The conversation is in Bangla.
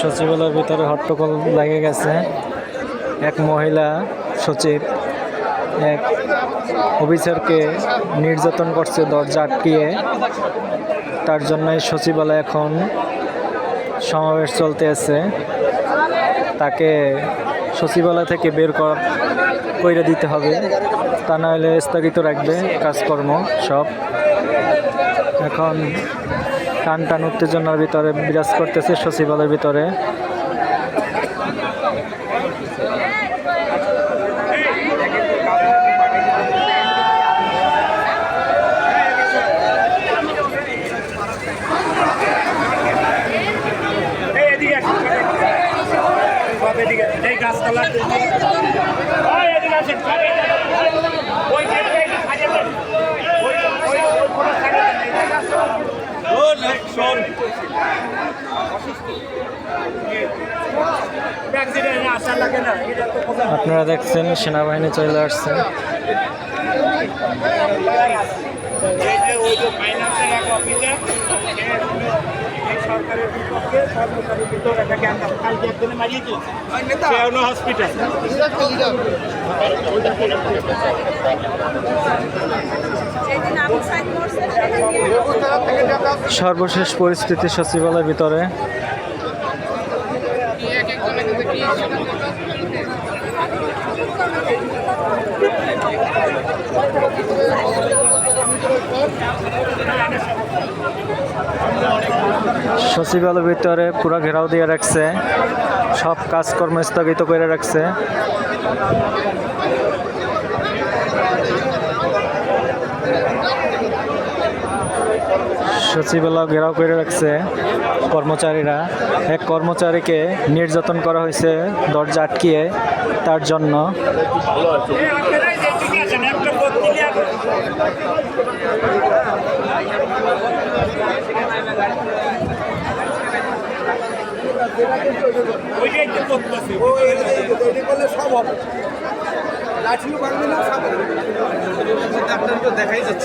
সচিবালয়ের ভিতরে হট্টগোল লেগে গেছে। এক মহিলা সচিব এক অফিসারকে নির্যাতন করছে দরজা আটকিয়ে। তার জন্যই সচিবালয় এখন সমাবেশ চলতে আছে। তাকে সচিবালয় থেকে বের করে দিতে হবে, তা না হলে স্থগিত রাখবে কাজকর্ম সব। এখন টান টান উত্তেজনার ভিতরে বিরাজ করতেছে সচিবালয়ের ভিতরে। আপনারা দেখছেন সেনাবাহিনী চলে আসছে। সর্বশেষ পরিস্থিতি সচিবালয়ের ভিতরে। সচিবালয়ের ভিতরে পুরো ঘেরাও দিয়ে রাখছে, সব কাজকর্ম স্থগিত করে রাখছে। সচিবালয় ঘেরাও করে রাখছে কর্মচারীরা। এক কর্মচারীকে নির্যাতন করা হয়েছে দরজা আটকিয়ে, তার জন্য। দেখাই যাচ্ছে।